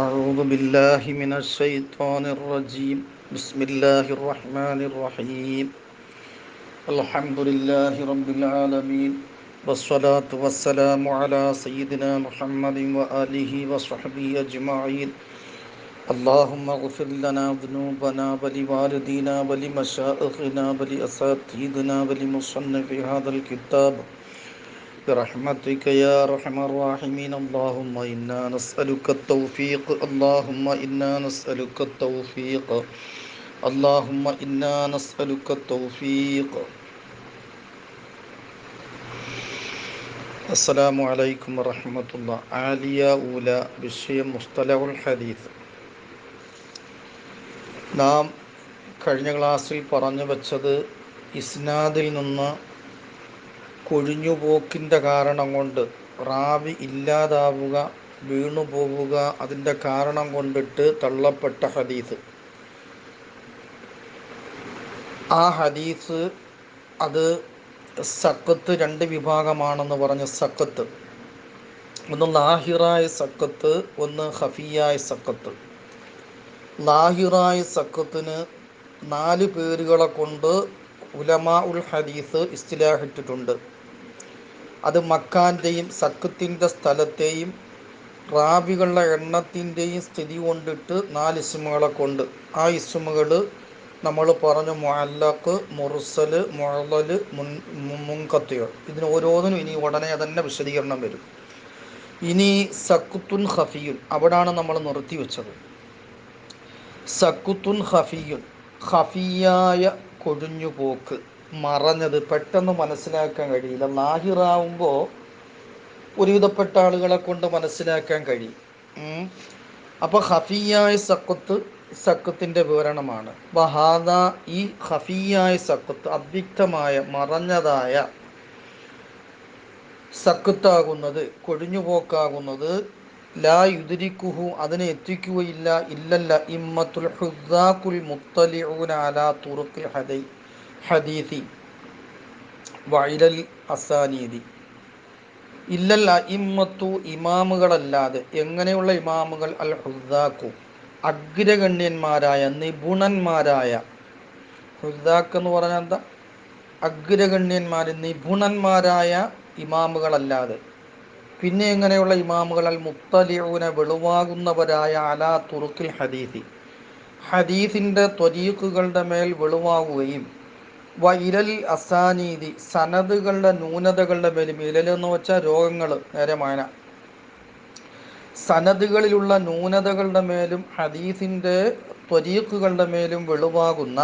أعوذ بالله من الشيطان الرجيم. بسم الله الرحمن الرحيم. الحمد لله رب العالمين، والصلاة والسلام على سيدنا محمد وآله وصحبه أجمعين. اللهم اغفر لنا ذنوبنا ولوالدينا ولمشائخنا ولأساتذتنا ولمصنف هذا الكتاب برحمتك يا أرحم الراحمين. اللهم إنا نسألك التوفيق، اللهم إنا نسألك التوفيق، اللهم إنا نسألك التوفيق. അസ്സലാമു അലൈക്കും വറഹ്മത്തുള്ളാഹി. ആലിയ ഊല വിഷയം മുസ്തലഹുൽ ഹദീസ്. നാം കഴിഞ്ഞ ക്ലാസ്സിൽ പറഞ്ഞു വച്ചത് ഇസ്നാദിൽ നിന്ന് കൊഴിഞ്ഞുപോക്കിൻ്റെ കാരണം കൊണ്ട് റാവി ഇല്ലാതാവുക, വീണുപോവുക, അതിൻ്റെ കാരണം കൊണ്ടിട്ട് തള്ളപ്പെട്ട ഹദീസ്. ആ ഹദീസ് അത് സക്കത്ത് രണ്ട് വിഭാഗമാണെന്ന് പറഞ്ഞ സക്കത്ത്. ഒന്ന് ലാഹിറായ സക്കത്ത്, ഒന്ന് ഖഫിയായ സക്കത്ത്. ലാഹിറായ സക്കത്തിന് 4 പേരുകളെ കൊണ്ട് ഉലമാ ഉൽ ഹദീസ് ഇസ്തിലാഹിട്ടിട്ടുണ്ട്. അത് മക്കാൻ്റെയും സക്കത്തിൻ്റെ സ്ഥലത്തെയും റാവികളുടെ എണ്ണത്തിൻ്റെയും സ്ഥിതി കൊണ്ടിട്ട് 4 ഇസ്മുകളെ കൊണ്ട്. ആ ഇസ്മുകൾ നമ്മൾ പറഞ്ഞു: മുഅല്ലഖ്, മുർസൽ, മുഅളൽ, മുൻഖത്തി. ഇതിന് ഓരോന്നിനും ഇനി ഉടനെ തന്നെ വിശദീകരണം വരും. ഇനി സക്കുത്തുൻ ഖഫിയുൻ, അവിടാണ് നമ്മൾ നിർത്തി വെച്ചത്. സക്കുത്തുൻ ഖഫിയുൻ, ഖഫിയായ കൊഴിഞ്ഞുപോക്ക്, മറഞ്ഞത്, പെട്ടെന്ന് മനസ്സിലാക്കാൻ കഴിയില്ല. ലാഹിറാവുമ്പോൾ ഒരുവിധപ്പെട്ട ആളുകളെ കൊണ്ട് മനസ്സിലാക്കാൻ കഴിയും. അപ്പോൾ ഖഫിയായ സക്കത്ത് സക്കത്തിൻ്റെ വിവരണമാണ്. വഹാദ, ഈ ഖഫിയായ സക്കത്ത്, അവ്യക്തമായ മറഞ്ഞതായ സക്കത്താകുന്നത്, കൊഴിഞ്ഞുപോക്കാകുന്നത്, ലാ യുദ്രിക്കുഹു, അതിനെ എത്തിക്കുകയില്ല, ഇല്ലല്ല ഇമ്മത്തുൽ ഹുദ്ദാഖുൽ മുത്തലിഊന അലാ തുറുഖിൽ ഹദീസി വഇലൽ അസാനീദി. ഇല്ലല്ല ഇമ്മത്തു, ഇമാമുകളല്ലാതെ. എങ്ങനെയുള്ള ഇമാമുകൾ? അൽ ഹുദ്ദാഖു, അഗ്രഗണ്യന്മാരായ, നിപുണന്മാരായ. ഹുദ്ദാഖ് എന്ന് പറഞ്ഞാൽ എന്താ? അഗ്രഗണ്യന്മാർ, നിപുണന്മാരായ ഇമാമുകളല്ലാതെ. പിന്നെ എങ്ങനെയുള്ള ഇമാമുകൾ? അൽ മുത്തലിഊന, വെളിവാകുന്നവരായ, അലാ തുറുക്കിൽ ഹദീസി, ഹദീസിൻ്റെ ത്വരീഖുകളുടെ മേൽ വെളിവാകുകയും, വഇലൽ അസാനീദി, സനദുകളുടെ ന്യൂനതകളുടെ മേലും. ഇലൽ എന്ന് വെച്ചാൽ രോഗങ്ങൾ, നേരമായ സനദുകളിലുള്ള ന്യൂനതകളുടെ മേലും ഹദീസിൻ്റെ ത്വരീഖുകളുടെ മേലും വെളിവാകുന്ന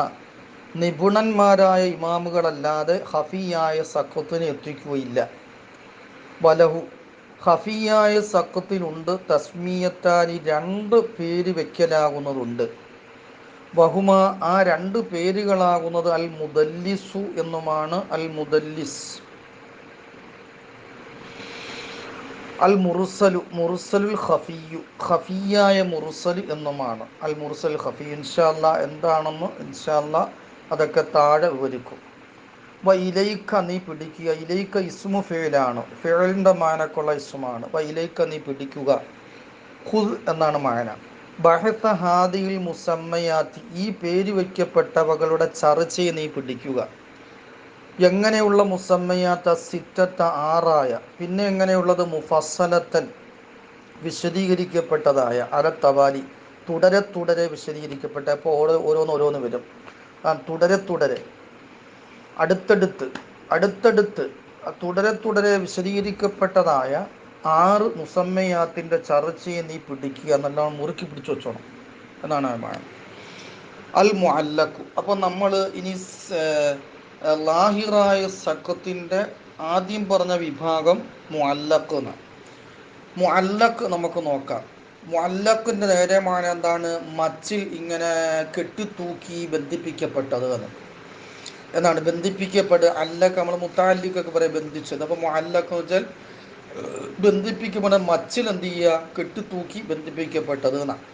നിപുണന്മാരായ ഇമാമുകളല്ലാതെ ഖഫിയായ സഖത്തിന് എത്തിക്കുകയില്ല. വലഹു, ഖഫിയായ സഖത്തിനുണ്ട് തസ്മിയത്താനി, 2 പേര് വയ്ക്കലാകുന്നതുണ്ട്. വഹുമ, ആ 2 പേരുകളാകുന്നത് അൽ മുദല്ലിസു എന്നുമാണ്, അൽ മുദല്ലിസ്, അൽ മുർസലു, മുർസലുൽ ഖഫിയു, ഖഫിയായ മുർസൽ എന്നുമാണ്. അൽ മുർസൽ ഖഫി. ഇൻഷാല്ലാ എന്താണെന്ന് അതൊക്കെ താഴെ വിവരിക്കും. വ ഇലൈക്ക, നീ പിടിക്കുക. ഇലൈക്ക ഇസ്മു ഫിഅലാണ്, ഫിഅലിൻ്റെ മാനക്കുള്ള ഇസ്മാണ്. വ ഇലൈക്ക, നീ പിടിക്കുക. ഖുദ് എന്നാണ് മാന. ബഹസ ഹാദിൽ മുസമ്മയാത്തി, ഈ പേര് വയ്ക്കപ്പെട്ടവകളുടെ ചർച്ചയെ നീ പിടിക്കുക. എങ്ങനെയുള്ള മുസമ്മയാത്ത? സിറ്റത്ത, 6ആയ. പിന്നെ എങ്ങനെയുള്ളത്? മുഫസ്സലത്തൻ, വിശദീകരിക്കപ്പെട്ടതായ. അലത്തവാലി, തുടരെ തുടരെ വിശദീകരിക്കപ്പെട്ട. അപ്പോൾ ഓരോന്ന് വരും. തുടരെ അടുത്തടുത്ത് തുടരെ വിശദീകരിക്കപ്പെട്ടതായ 6 മുസമ്മയാത്തിൻ്റെ ചർച്ചയെ നീ പിടിക്കുക, എന്നെല്ലാം മുറുക്കി പിടിച്ചു വെച്ചോണം എന്നാണ് മാണ്. അൽ മുഅല്ലഖു. അപ്പോൾ നമ്മൾ ഇനി ലാഹിറായ സക്കത്തിൻ്റെ ആദ്യം പറഞ്ഞ വിഭാഗം മുഅല്ലഖ് എന്നാണ്. മുഅല്ലഖ് നമുക്ക് നോക്കാം. മുഅല്ലഖിൻ്റെ നേരമാണ് എന്താണ്? മച്ചിൽ ഇങ്ങനെ കെട്ടിത്തൂക്കി ബന്ധിപ്പിക്കപ്പെട്ടത് എന്നാണ്. ബന്ധിപ്പിക്കപ്പെടുക. അല്ലക്ക് നമ്മൾ മുത്തഅല്ലിഖൊക്കെ പറയും, ബന്ധിച്ചത്. അപ്പോൾ മുഅല്ലഖ് എന്ന് വെച്ചാൽ ബന്ധിപ്പിക്കപ്പെട്ട, മച്ചിൽ എന്ത് ചെയ്യുക? കെട്ടിത്തൂക്കി ബന്ധിപ്പിക്കപ്പെട്ടത് എന്നാണ്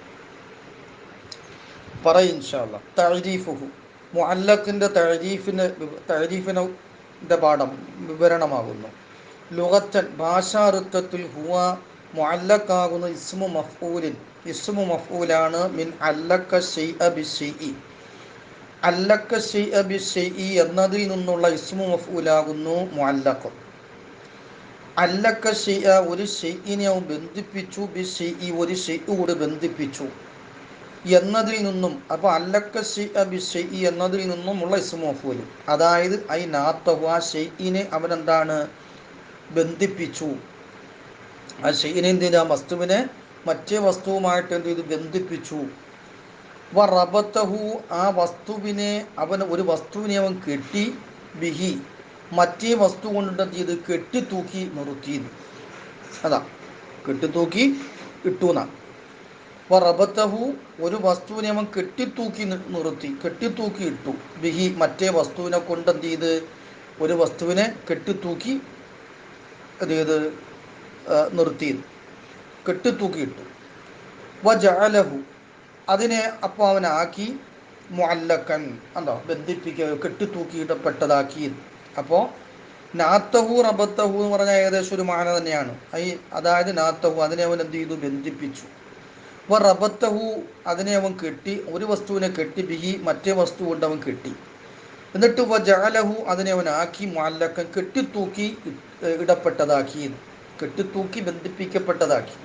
പറയും ഇൻഷാ അല്ലാഹ്. തഅരീഫുഹു, മുഅല്ലഖിൻ്റെ തഅരീഫിൻ്റെ പാഠം വിവരണമാകുന്നു. ലുഗത്തൻ, ഭാഷാർത്ഥത്തിൽ, ഹുവ മുഅല്ലഖാകുന്ന ഇസ്മു മഫ്ഊലിൻ, ഇസ്മു മഫ്ഊലാണ് മിൻ അല്ലക്ക ഷൈഅ ബിശ്ശൈഇ. അല്ലക്ക ഷൈഅ ബിശ്ശൈഇ എന്നതിൽ നിന്നുള്ള ഇസ്മു മഫ്ഊലാകുന്നു മുഅല്ലഖ്. അല്ലക്ക ഷൈഅ ഒരു ഷൈഇനെ അവൻ ബന്ധിപ്പിച്ചു, ബിശ്ശൈഇ ഒരു ഷൈഅോട് ബന്ധിപ്പിച്ചു എന്നതിൽ നിന്നും. അപ്പോൾ അല്ലക്ക ഷൈഅ ബിശ്ശൈഇ എന്നതിൽ നിന്നുമുള്ള ഇസ്മു മഫ്ഊൽ, അതായത് ഐ നാത്തഹു ആ ഷൈഇനെ അവനെന്താണ് ബന്ധിപ്പിച്ചു. ആ ഷൈഇനെ എന്ത് ചെയ്തു, ആ വസ്തുവിനെ മറ്റേ വസ്തുവുമായിട്ട് എന്ത് ചെയ്തു, ബന്ധിപ്പിച്ചു. വ റബത്തഹു ആ വസ്തുവിനെ ഒരു വസ്തുവിനെ അവൻ കെട്ടി, ബിഹി മറ്റേ വസ്തു കൊണ്ട് എന്ത് ചെയ്ത് കെട്ടിത്തൂക്കി നിർത്തി. അതാ കെട്ടിത്തൂക്കി ഇട്ടു എന്നാ. വ റബത്തഹു ഒരു വസ്തുവിനെ അവൻ കെട്ടിത്തൂക്കി നിർത്തി, കെട്ടിത്തൂക്കി ഇട്ടു, ബിഹി മറ്റേ വസ്തുവിനെ കൊണ്ട് എന്ത് ചെയ്ത് ഒരു വസ്തുവിനെ കെട്ടിത്തൂക്കി എന്ത് ചെയ്ത് നിർത്തി, കെട്ടിത്തൂക്കിയിട്ടു. വ ജഅലഹു അതിനെ അപ്പോൾ അവനാക്കി മുഅല്ലഖൻ, എന്തോ ബന്ധിപ്പിക്കുക, കെട്ടിത്തൂക്കിയിടപ്പെട്ടതാക്കി. അപ്പോൾ നാത്തഹു റബത്തഹു എന്ന് പറഞ്ഞാൽ ഏകദേശം ഒരു മാന തന്നെയാണ്. അതായത് നാത്തഹു അതിനെ അവൻ എന്ത് ചെയ്തു, ബന്ധിപ്പിച്ചു. വ റബത്തഹു അതിനെ അവൻ കെട്ടി, ഒരു വസ്തുവിനെ കെട്ടി, ബിഹി മറ്റേ വസ്തു കൊണ്ട് അവൻ കെട്ടി. എന്നിട്ട് വ ജഅലഹു അതിനെ അവൻ ആക്കി മുഅല്ലഖൻ കെട്ടിത്തൂക്കി ഇടപ്പെട്ടതാക്കി, കെട്ടിത്തൂക്കി ബന്ധിപ്പിക്കപ്പെട്ടതാക്കി,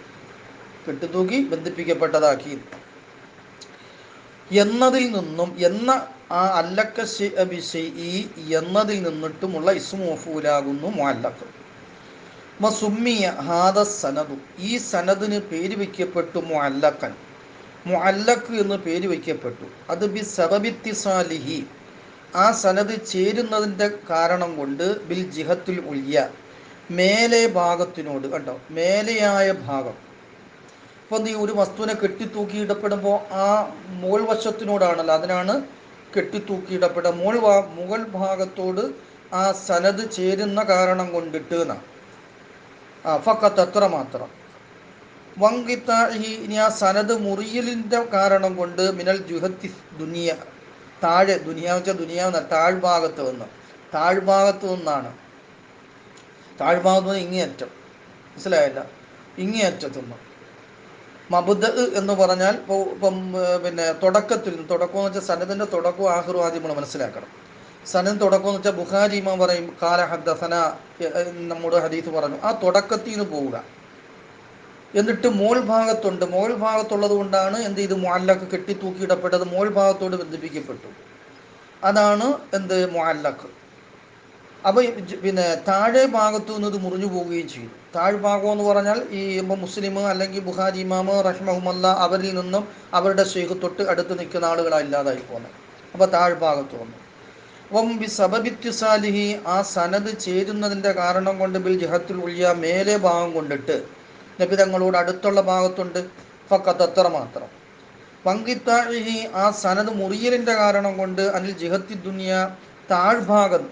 കെട്ടിത്തൂക്കി ബന്ധിപ്പിക്കപ്പെട്ടതാക്കി എന്നതിൽ നിന്നും. എന്ന ആ അല്ലക്ക ഷൈഅ ബിശ്ശൈഇ എന്നതിൽ നിന്നിട്ടുമുള്ള ഇസ്മു മഫ്ഊലാകുന്നു മുഅല്ലഖ്. വസുമ്മിയ ഹാദ സനദു ഈ സനദിന് പേര് വയ്ക്കപ്പെട്ടു മുഅല്ലഖൻ, മുഅല്ലഖ് എന്ന് പേര് വയ്ക്കപ്പെട്ടു. അത് ബി സബബിത്തിസാലിഹി ആ സനദ് ചേരുന്നതിൻ്റെ കാരണം കൊണ്ട്, ബിൽ ജിഹത്തുൽ ഉല്യ മേലെ ഭാഗത്തിനോട്, കണ്ടോ മേലെയായ ഭാഗം. അപ്പോൾ നീ ഒരു വസ്തുവിനെ കെട്ടിത്തൂക്കിയിടപ്പെടുമ്പോൾ ആ മുകൾ വശത്തിനോടാണല്ലോ, അതിനാണ് കെട്ടിത്തൂക്കിയിടപ്പെടുക. മുകൾ ഭാഗത്തോട് ആ സനദ് ചേരുന്ന കാരണം കൊണ്ടിട്ട് എന്നാണ്. ഫഖത്ത് അത്ര മാത്രം. വങ്കിത്താഹി ഇനി ആ സനദ് മുറിയലിൻ്റെ കാരണം കൊണ്ട്, മിനൽ ജുഹത്തി ദുനിയ താഴെ, ദുനിയാവ് വെച്ചാൽ ദുനിയാവ് താഴ്ഭാഗത്ത് നിന്ന്, താഴ്ഭാഗത്ത് നിന്നാണ്, താഴ്ഭാഗത്ത് നിന്ന് ഇങ്ങേയറ്റം, മനസ്സിലായില്ല, ഇങ്ങേയറ്റത്തുനിന്ന്. മബുദ എന്ന് പറഞ്ഞാൽ ഇപ്പം പിന്നെ തുടക്കത്തിൽ നിന്ന്, തുടക്കം എന്ന് വെച്ചാൽ സനദിൻ്റെ തുടക്കവും ആഖിറും ആദ്യം നമ്മൾ മനസ്സിലാക്കണം. സനദ് തുടക്കം എന്ന് വെച്ചാൽ ബുഖാരി ഇമാം പറയും ഖാല ഹദ്ദസന, നമ്മുടെ ഹദീസ് പറഞ്ഞു, ആ തുടക്കത്തിൽ നിന്ന് പോവുക. എന്നിട്ട് മോൾ ഭാഗത്തുണ്ട്, മോൾ ഭാഗത്തുള്ളത് കൊണ്ടാണ് എന്ത് ചെയ്ത് മുഅല്ലഖ് കെട്ടിത്തൂക്കിയിടപ്പെട്ടത്, മോൾ ഭാഗത്തോട് ബന്ധിപ്പിക്കപ്പെട്ടു. അതാണ് എന്ത് മുഅല്ലഖ്. അപ്പോൾ പിന്നെ താഴെ ഭാഗത്തു നിന്ന് ഇത് മുറിഞ്ഞു പോവുകയും ചെയ്തു. താഴ്ഭാഗം എന്ന് പറഞ്ഞാൽ ഈ മുസ്ലിം അല്ലെങ്കിൽ ബുഖാരി ഇമാം റഹ്മഹുമല്ല അവരിൽ നിന്നും അവരുടെ ശൈഖ് തൊട്ട് അടുത്ത് നിൽക്കുന്ന ആളുകളാണ് ഇല്ലാതായി പോകുന്നത്. അപ്പോൾ താഴ്ഭാഗത്ത് വന്നു. അപ്പം ബി സബബിത്തിസാലിഹി ആ സനദ് ചേരുന്നതിൻ്റെ കാരണം കൊണ്ട്, ബിൽ ജിഹത്തുൽ ഉല്യ മേലെ ഭാഗം കൊണ്ടിട്ട്, നബി തങ്ങളോട് അടുത്തുള്ള ഭാഗത്തുണ്ട്, ഫഖത്ത് അത്ര മാത്രം. വങ്കിത്താഹി ആ സനദ് മുറിയലിൻ്റെ കാരണം കൊണ്ട്, അനിൽ ജിഹത്തി ദുനിയ താഴ്ഭാഗം,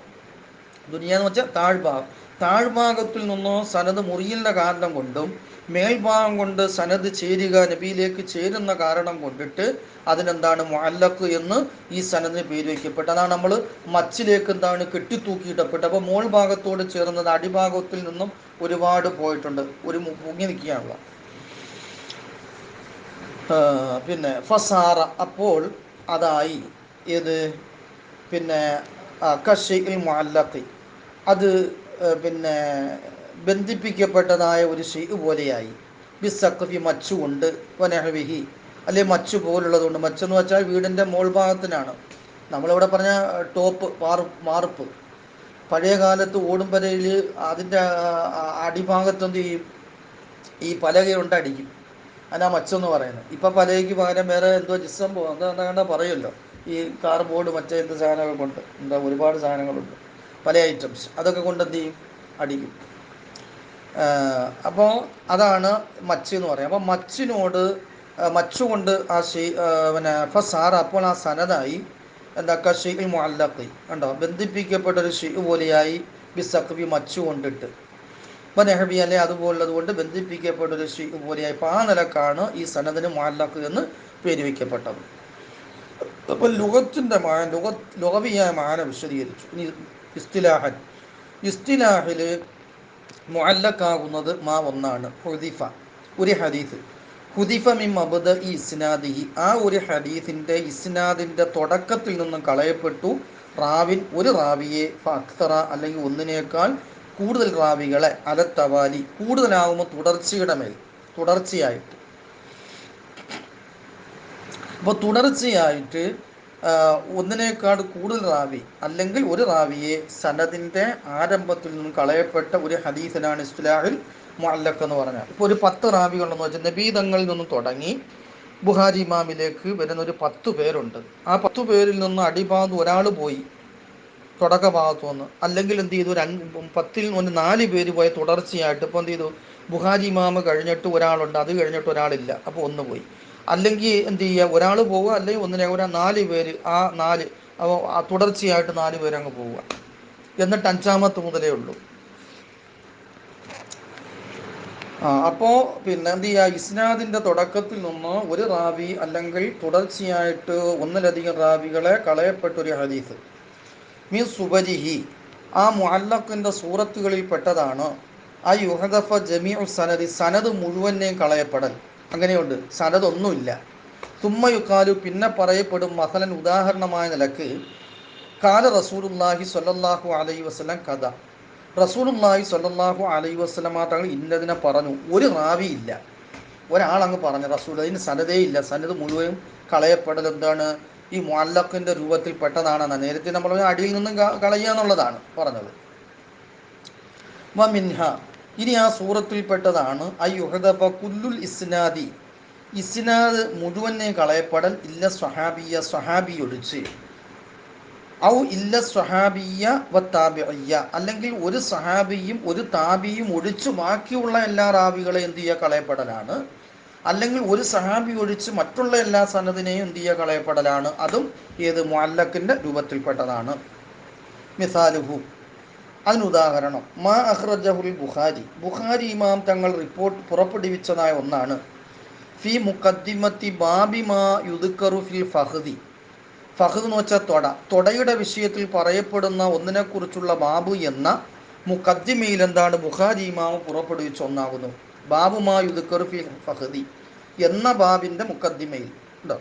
ദുനിയ എന്ന് വെച്ചാൽ താഴ്ഭാഗം, താഴ്ഭാഗത്തിൽ നിന്നോ സനദ് മുറിയലിൻ്റെ കാരണം കൊണ്ടും, മേൽഭാഗം കൊണ്ട് സനദ് ചേരുക നബിയിലേക്ക് ചേരുന്ന കാരണം കൊണ്ടിട്ട് അതിനെന്താണ് മുഅല്ലഖ് എന്ന് ഈ സനദിന് പേര് വയ്ക്കപ്പെട്ടു. അതാണ് നമ്മൾ മച്ചിലേക്ക് എന്താണ് കെട്ടിത്തൂക്കിയിടപ്പെട്ടു. അപ്പോൾ മോൾ ഭാഗത്തോട് ചേർന്നത് അടിഭാഗത്തിൽ നിന്നും ഒരുപാട് പോയിട്ടുണ്ട്, ഒരു പൊങ്ങി നിൽക്കുകയാണല്ലോ. പിന്നെ ഫസാറ അപ്പോൾ അതായി ഏത്, പിന്നെ കശൈഇൽ മുഅല്ലഖി അത് പിന്നെ ബന്ധിപ്പിക്കപ്പെട്ടതായ ഒരു ഷെയ് പോലെയായി. ബിസഖഫി മച്ചുകൊണ്ട്, വനഹവിഹി അല്ലെ മച്ചു പോലുള്ളതുകൊണ്ട്. മച്ചെന്ന് വെച്ചാൽ വീടിൻ്റെ മോൾ ഭാഗത്തിനാണ്. നമ്മളിവിടെ പറഞ്ഞ ടോപ്പ് വാർപ്പ്. പഴയ കാലത്ത് ഓടുംപരയിൽ അതിൻ്റെ അടിഭാഗത്ത് എന്ത് ചെയ്യും, ഈ പലകയുണ്ട് അടിക്കും, അതിനാ മച്ചെന്ന് പറയുന്നത്. ഇപ്പം പലകയ്ക്ക് പകരം വേറെ എന്തോ ജിസം എന്താ പറയുമല്ലോ, ഈ കാർ ബോർഡ് മറ്റേ എന്ത് സാധനങ്ങൾ കൊണ്ട്, എന്താ ഒരുപാട് സാധനങ്ങളുണ്ട്, പല ഐറ്റംസ്, അതൊക്കെ കൊണ്ട് എന്ത് ചെയ്യും, അടിക്കും. അപ്പോൾ അതാണ് മച്ച് എന്ന് പറയുന്നത്. അപ്പോൾ മച്ചുകൊണ്ട് ആ പിന്നെ ഫസാറ അപ്പോൾ ആ സനദായി എന്താ കശൈഇൽ മുഅല്ലഖി, കണ്ടോ ബന്ധിപ്പിക്കപ്പെട്ടൊരു ഷെയ് പോലെയായി, ബിസഖബി മച്ചു കൊണ്ടിട്ട്, വനഹബി അല്ലെ അതുപോലുള്ളത് കൊണ്ട് ബന്ധിപ്പിക്കപ്പെട്ടൊരു ഷെയ് പോലെയായി. അപ്പോൾ ആ നിലക്കാണ് ഈ സനദിന് മുഅല്ലഖ് എന്ന് പേര് വയ്ക്കപ്പെട്ടത്. അപ്പോൾ ലുഗത്തിൻ്റെ ലുഗവിയായ മാന വിശദീകരിച്ചു. ഇനി ഇസ്തിലാഹിൽ മുഅല്ലഖാകുന്നത് ഒന്നാണ്, ഹുദിഫ ഒരു ഹദീസ് ഹുദിഫ മിൻ മബ്ദ ഇ ഇസ്നാദിഹി, ആ ഒരു ഹദീസിൻ്റെ ഇസ്നാദിൻ്റെ തുടക്കത്തിൽ നിന്നും കളയപ്പെട്ടു റാവിൻ, ഒരു റാവിയെ, ഫഅക്തറ അല്ലെങ്കിൽ ഒന്നിനേക്കാൾ കൂടുതൽ റാവികളെ, അലത്തവാലി കൂടുതലാവുമ്പോൾ തുടർച്ചയുടെ മേൽ, തുടർച്ചയായിട്ട്. അപ്പോൾ തുടർച്ചയായിട്ട് ഒന്നിനേക്കാൾ കൂടുതൽ റാവി അല്ലെങ്കിൽ ഒരു റാവിയെ സനദിൻ്റെ ആരംഭത്തിൽ നിന്നും കളയപ്പെട്ട ഒരു ഹദീസിനാണ് ഇസ്തിലാഹിൽ മുഅല്ലഖ് എന്ന് പറഞ്ഞാൽ. ഇപ്പോൾ ഒരു 10 റാവികളുണ്ടെന്ന് വെച്ചാൽ നബീതങ്ങളിൽ നിന്നും തുടങ്ങി ബുഹാരി ഇമാമിലേക്ക് വരുന്ന ഒരു 10 പേരുണ്ട്. ആ 10 പേരിൽ നിന്ന് അടിഭാഗത്ത് ഒരാൾ പോയി തുടക്ക ഭാഗത്തു നിന്ന്, അല്ലെങ്കിൽ എന്ത് ചെയ്തു, 10ൽ നിന്ന് 4 പേര് പോയി തുടർച്ചയായിട്ട്. ഇപ്പോൾ എന്ത് ചെയ്തു, ബുഹാരി ഇമാമ് കഴിഞ്ഞിട്ട് ഒരാളുണ്ട്, അത് കഴിഞ്ഞിട്ട് ഒരാളില്ല, അപ്പോൾ ഒന്ന് പോയി. അല്ലെങ്കിൽ എന്ത് ചെയ്യുക, ഒരാൾ പോവുക, അല്ലെങ്കിൽ ഒന്നിനെ 4 പേര്, ആ 4 അപ്പോൾ തുടർച്ചയായിട്ട് 4 പേര് അങ്ങ് പോവുക, എന്നിട്ട് 5ാമത്തെ മുതലേ ഉള്ളൂ. അപ്പോൾ പിന്നെ എന്ത് ചെയ്യുക, ഇസ്നാദിൻ്റെ തുടക്കത്തിൽ നിന്ന് ഒരു റാവി അല്ലെങ്കിൽ തുടർച്ചയായിട്ട് ഒന്നിലധികം റാവികളെ കളയപ്പെട്ടൊരു ഹദീസ് മീൻ സുബരിഹി, ആ മുഅല്ലഖിൻ്റെ സൂറത്തുകളിൽ പെട്ടതാണ് ആ യുഹദഫ ജമീഉ സനദി, സനദ് മുഴുവനെയും കളയപ്പെടൽ. അങ്ങനെയുണ്ട്, സനദൊന്നുമില്ല. തുമ്മ യുക്കാലു, പിന്നെ പറയപ്പെടും, മസലൻ ഉദാഹരണമായ നിലക്ക്, കാല റസൂലുള്ളാഹി സ്വല്ലല്ലാഹു അലൈഹി വസല്ലം കഥ, റസൂലുള്ളാഹി സ്വല്ലല്ലാഹു അലൈഹി വസല്ലമ തങ്ങൾ ഇന്നതിനെ പറഞ്ഞു. ഒരു റാവി ഇല്ല, ഒരാളങ്ങ് പറഞ്ഞു റസൂൽ, അതിന് സനദേ ഇല്ല, സനദ് മുഴുവനും കളയപ്പെടൽ എന്താണ്, ഈ മുഅല്ലഖിൻ്റെ രൂപത്തിൽ പെട്ടതാണെന്നാണ്. നേരത്തെ നമ്മൾ അടിയിൽ നിന്നും കളയുക എന്നുള്ളതാണ് പറഞ്ഞത്. വമിൻഹ, ഇനി ആ സൂറത്തിൽപ്പെട്ടതാണ് അയ്യുഹദഫ കുല്ലുൽ ഇസ്നാദി, ഇസ്നാദ് മുഴുവനെ കളയപ്പെടൽ, ഇല്ല സ്വഹാബിയ, സ്വഹാബി ഒഴിച്ച്, ഔ ഇല്ല സ്വഹാബിയ വ താബിഇയ്യ, അല്ലെങ്കിൽ ഒരു സഹാബിയും ഒരു താബിയും ഒഴിച്ച് ബാക്കിയുള്ള എല്ലാ റാവികളെ എന്ത് ചെയ്യുക, കളയപ്പെടലാണ്. അല്ലെങ്കിൽ ഒരു സഹാബി ഒഴിച്ച് മറ്റുള്ള എല്ലാ സനദിനെയും എന്ത് ചെയ്യുക, കളയപ്പെടലാണ്. അതും ഏത്, മുഅല്ലഖിൻ്റെ രൂപത്തിൽപ്പെട്ടതാണ്. മിസാലുഹു, അതിനുദാഹരണം, മാ അഖ്റജഹുൽ ബുഖാരി, ബുഖാരി ഇമാം തങ്ങൾ പുറപ്പെടുവിച്ചതായ ഒന്നാണ്, ഫി മുഖദ്ദിമത്തി ബാബി മാ യുദ്കറു ഫിൽ ഫഹ്ദി, ഫഹ്ദ് എന്ന് വെച്ചാൽ തൊടയുടെ വിഷയത്തിൽ പറയപ്പെടുന്ന ഒന്നിനെക്കുറിച്ചുള്ള ബാബു എന്ന മുഖദ്ദിമയിൽ എന്താണ്, ബുഖാരി ഇമാം പുറപ്പെടുവിച്ച ഒന്നാകുന്നു. ബാബു മാ യുദ്കറു ഫിൽ ഫഹ്ദി എന്ന ബാബിൻ്റെ മുഖദ്ദിമയിൽ ഉണ്ടോ,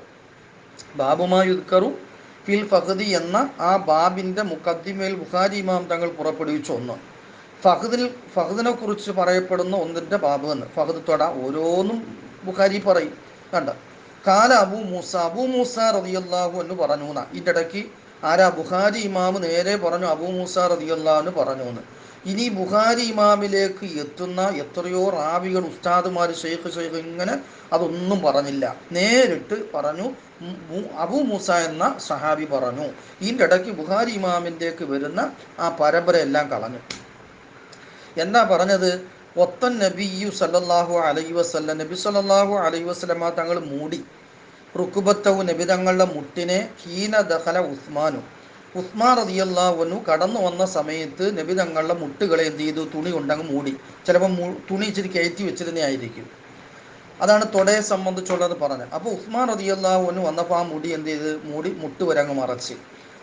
ബാബു മാ യുദ്കറു ഫിൽ ഫഹ്ദി എന്ന ആ ബാബിൻ്റെ മുഖദ്ദിമയിൽ ബുഖാരി ഇമാം തങ്ങൾ പുറപ്പെടുവിച്ച ഒന്ന്. ഫഹ്ദിനെ കുറിച്ച് പറയപ്പെടുന്ന ഒന്നിൻ്റെ ബാബ് എന്ന്, ഫഹ്ദ് തൊട ഓരോന്നും ബുഖാരി പറയും. കണ്ട, കാല അബൂ മൂസ റളിയല്ലാഹു അൻഹു പറഞ്ഞു എന്നാ. ഇതിൻ്റെ ഇടയ്ക്ക് ആരാ, ബുഖാരി ഇമാമ് നേരെ പറഞ്ഞു അബൂ മൂസ റളിയല്ലാഹു അൻഹു പറഞ്ഞു എന്ന്. ഇനി ബുഖാരി ഇമാമിലേക്ക് എത്തുന്ന എത്രയോ റാവികൾ, ഉസ്താദുമാർ, ഷെയ്ഖ് ഇങ്ങനെ അതൊന്നും പറഞ്ഞില്ല, നേരിട്ട് പറഞ്ഞു അബൂ മൂസ എന്ന സഹാബി പറഞ്ഞു. ഇതിൻ്റെ ഇടയ്ക്ക് ബുഖാരി ഇമാമിൻ്റെക്ക് വരുന്ന ആ പരമ്പരയെല്ലാം കളഞ്ഞു. എന്താ പറഞ്ഞത്, ഒത്തൻ നബിയു സല്ലല്ലാഹു അലൈഹി വസല്ലം, നബി സല്ലല്ലാഹു അലൈഹി വസല്ലമ തങ്ങൾ മൂടി, റുക്കുബത്തവു, നബി തങ്ങളുടെ മുട്ടിനെ, ഹീന ദഖല ഉസ്മാനു, ഉസ്മാൻ റളിയല്ലാഹു അൻഹു കടന്നു വന്ന സമയത്ത് നബി തങ്ങളുടെ മുട്ടുകളെ എന്ത് ചെയ്തു, തുണി കൊണ്ടങ്ങ് മൂടി. ചിലപ്പോൾ തുണി ഇച്ചിരി കയറ്റി വെച്ചിരുന്നതായിരിക്കും. അതാണ് തൊടയെ സംബന്ധിച്ചുള്ളത് പറഞ്ഞത്. അപ്പോൾ ഉസ്മാൻ റളിയല്ലാഹു അൻഹു വന്നപ്പോൾ ആ മുടി എന്ത് ചെയ്ത്, മൂടി മുട്ട് വരെ അങ്ങ് മറച്ച്.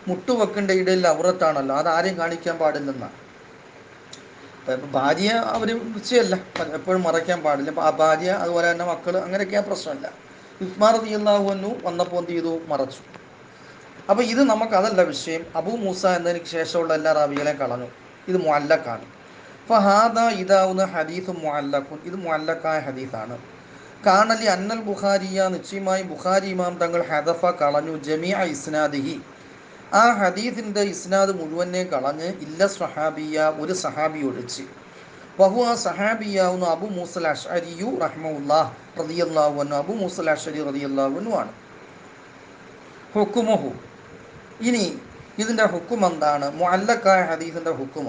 മുട്ട് വെക്കേണ്ട ഇടയിൽ ഔറത്താണല്ലോ, അതാരെയും കാണിക്കാൻ പാടില്ലെന്നാണ്. ഭാര്യ അവർ വിഷയമല്ല, എപ്പോഴും മറയ്ക്കാൻ പാടില്ല. ആ ഭാര്യ, അതുപോലെ തന്നെ മക്കൾ, അങ്ങനെയൊക്കെ ആ പ്രശ്നമില്ല. ഉസ്മാൻ റളിയല്ലാഹു അൻഹു വന്നപ്പോൾ എന്ത് ചെയ്തു, മറച്ചു. അപ്പോൾ ഇത് നമുക്കതല്ല വിഷയം. അബൂ മൂസ എന്നതിന് ശേഷമുള്ള എല്ലാ റാവികളെയും കളഞ്ഞു. ഇത് മുഅല്ലഖാണ്. ഫഹാദ, ഇതാവുന്ന ഹദീസ് മുഅല്ലഖുൻ, ഇത് മുഅല്ലഖായ ഹദീസാണ്. കാണലി അന്നൽ ബുഖാരിയ, നിശ്ചയമായി ബുഖാരി ഇമാം തങ്ങൾ ഹദഫ കളഞ്ഞു, ജമീഅ ഇസ്നാദിഹി, ആ ഹദീസിൻ്റെ ഇസ്നാദ് മുഴുവനെ കളഞ്ഞ്, ഇല്ല സ്വഹാബിയ, ഒരു സഹാബി ഒഴിച്ച്. വഹു, ആ സഹാബിയാവുന്നു അബൂ മൂസൽ അശ്അരിയു റഹ്മഹുല്ലാഹ് റളിയല്ലാഹു അൻഹു, അബൂ മൂസൽ അശ്അരി റളിയല്ലാഹു അൻഹു ആണ്. ഹുക്കുമുഹു, ഇനി ഇതിൻ്റെ ഹുക്കും എന്താണ്, മുഅല്ലഖായ ഹദീസിൻ്റെ ഹുക്കും.